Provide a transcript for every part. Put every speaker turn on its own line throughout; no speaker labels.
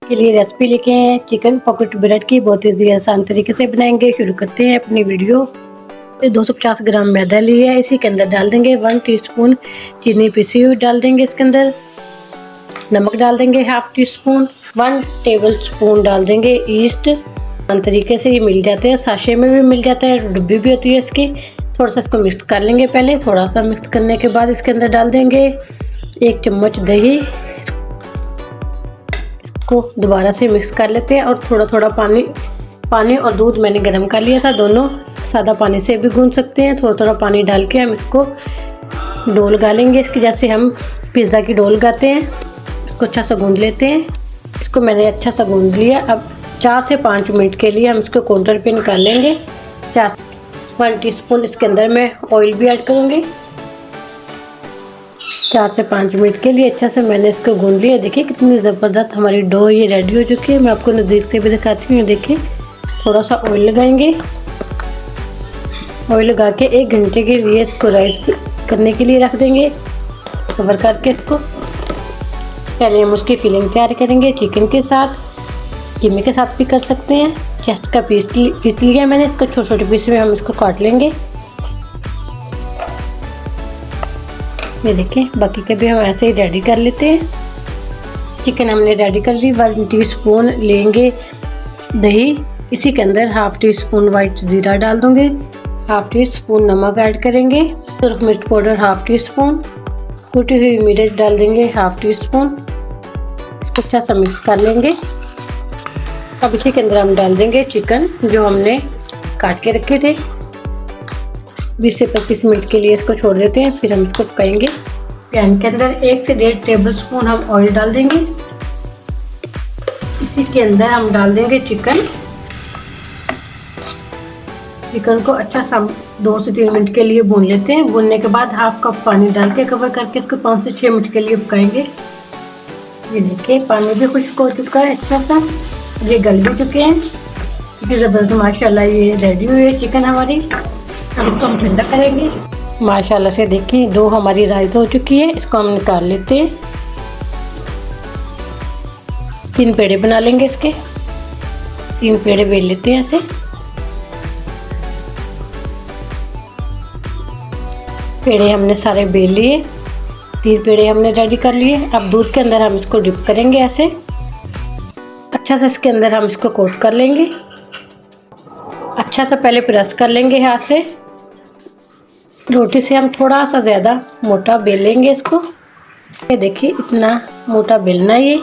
के लिए रेसिपी लेके आए हैं चिकन पॉकेट ब्रेड की। बहुत ही आसान तरीके से बनाएंगे। शुरू करते हैं अपनी वीडियो। 250 ग्राम मैदा लिया है, इसी के अंदर डाल देंगे 1 टीस्पून चीनी पिसी हुई डाल देंगे। इसके अंदर नमक डाल देंगे half tea spoon, 1 table spoon डाल देंगे ईस्ट। आसान तरीके से ये मिल जाते हैं, साशे में भी मिल जाता है, डब्बी भी होती है इसकी। थोड़ा सा इसको मिक्स कर लेंगे पहले। थोड़ा सा मिक्स करने के बाद इसके अंदर डाल देंगे 1 चम्मच दही। इसको दोबारा से मिक्स कर लेते हैं और थोड़ा थोड़ा पानी और दूध मैंने गर्म कर लिया था, दोनों सादा पानी से भी गूंथ सकते हैं। थोड़ा थोड़ा पानी डाल के हम इसको डो लगा लेंगे इसकी, जैसे हम पिज़्ज़ा की डो लगाते हैं। इसको अच्छा सा गूंथ लेते हैं। इसको मैंने अच्छा सा गूंथ लिया। अब 4 से 5 मिनट के लिए हम इसको काउंटर पे निकाल लेंगे। 1 टीस्पून इसके अंदर मैं ऑयल भी ऐड करूँगी। 4 से 5 मिनट के लिए अच्छा से मैंने इसको गूंथ लिया। देखिए कितनी ज़बरदस्त हमारी डो ये रेडी हो चुकी है। मैं आपको नज़दीक से भी दिखाती हूँ। देखिए थोड़ा सा ऑयल लगाएंगे। ऑयल लगा के 1 घंटे के लिए इसको राइस करने के लिए रख देंगे कवर करके। इसको पहले हम उसकी फिलिंग तैयार करेंगे चिकन के साथ, कीमे के साथ भी कर सकते हैं। चेस्ट का पीस लिया मैंने, इसको छोटे छोटे पीस में हम इसको काट लेंगे। ये देखिए बाकी के भी हम ऐसे ही रेडी कर लेते हैं। चिकन हमने रेडी कर ली। 1 टीस्पून लेंगे दही, इसी के अंदर हाफ टी स्पून वाइट ज़ीरा डाल दूँगी, हाफ टी स्पून नमक ऐड करेंगे, सुरख मिर्च पाउडर हाफ टी स्पून, कुटी हुई मिर्च डाल देंगे हाफ टी स्पून। इसको अच्छा सा मिक्स कर लेंगे। अब इसी के अंदर हम डाल देंगे चिकन जो हमने काट के रखे थे। 20 से 25 मिनट के लिए इसको छोड़ देते हैं, फिर हम इसको पकाएंगे। पैन के अंदर 1 से 1.5 टेबल स्पून हम ऑयल डाल देंगे। इसी के अंदर हम डाल देंगे चिकन को अच्छा सा 2 से 3 मिनट के लिए भून लेते हैं। भूनने के बाद हाफ कप पानी डाल के कवर करके इसको 5 से 6 मिनट के लिए पकाएंगे। ये देखिए पानी भी खुश्क हो चुका है अच्छा सा, ये गल भी चुके हैं। इतनी ज़बरदस्त माशाल्लाह ये रेडी हुई है चिकन हमारी। अब इसको हम ठंडा करेंगे। माशाल्लाह से देखिए डो हमारी राइस हो चुकी है। इसको हम निकाल लेते हैं। 3 पेड़े बना लेंगे इसके। 3 पेड़े बेल लेते हैं ऐसे। पेड़े हमने सारे बेल लिए। 3 पेड़े हमने रेडी कर लिए। अब दूध के अंदर हम इसको डिप करेंगे ऐसे। अच्छा सा इसके अंदर हम इसको कोट कर लेंगे। अच्छा सा पहले प्रेस कर लेंगे हाथ से। रोटी से हम थोड़ा सा ज़्यादा मोटा बेल लेंगे इसको। ये देखिए इतना मोटा बेलना ये।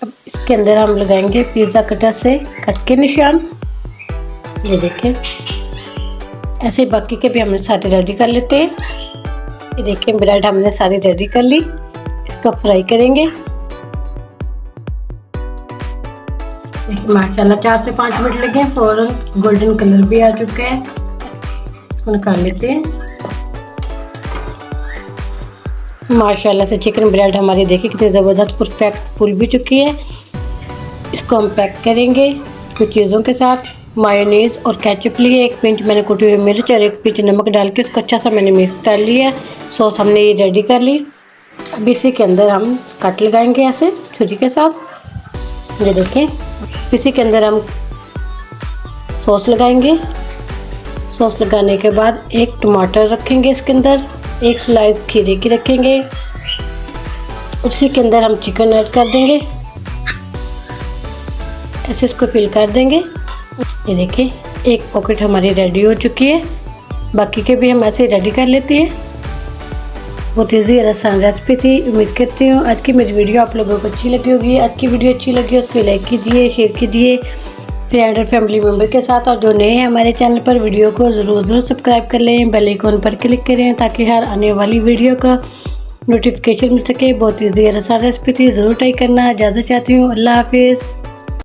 अब इसके अंदर हम लगाएंगे पिज़्ज़ा कटर से कट के निशान। ये देखिए ऐसे बाकी के भी हमने सारे रेडी कर लेते हैं। ये देखिए ब्रेड हमने सारी रेडी कर ली। इसको फ्राई करेंगे। माशाल्लाह 4 से 5 मिनट लगे, फौरन गोल्डन कलर भी आ चुका है। इसको निकाल लेते हैं। माशाल्लाह से चिकन ब्रेड हमारी देखिए कितनी ज़बरदस्त परफेक्ट फूल भी चुकी है। इसको हम पैक करेंगे कुछ चीज़ों के साथ। मायोनीज़ और केचप लिए, 1 पिंच मैंने कुटी हुई मिर्च और 1 पिंच नमक डाल के इसको अच्छा सा मैंने मिक्स कर लिया। सॉस हमने ये रेडी कर ली। अब इसी के अंदर हम कट लगाएंगे ऐसे छुरी के साथ। ये देखें इसी के अंदर हम सॉस लगाएंगे। सॉस लगाने के बाद 1 टमाटर रखेंगे इसके अंदर, 1 स्लाइस खीरे की रखेंगे। उसी के अंदर हम चिकन ऐड कर देंगे। ऐसे इसको फिल कर देंगे। ये देखिए 1 पॉकेट हमारी रेडी हो चुकी है। बाकी के भी हम ऐसे रेडी कर लेते हैं। बहुत ईजी और आसान रेसिपी थी। उम्मीद करती हूँ आज की मेरी वीडियो आप लोगों को अच्छी लगी होगी। आज की वीडियो अच्छी लगी हो उसको लाइक कीजिए, शेयर कीजिए फ्रेंड और फैमिली मेम्बर के साथ। और जो नए हैं हमारे चैनल पर वीडियो को ज़रूर सब्सक्राइब कर लें, बेल आइकन पर क्लिक करें ताकि हर आने वाली वीडियो का नोटिफिकेशन मिल सके। बहुत ईजी और आसान रेसिपी थी, ज़रूर ट्राई करना। इजाज़त चाहती हूँ। अल्लाह हाफिज़।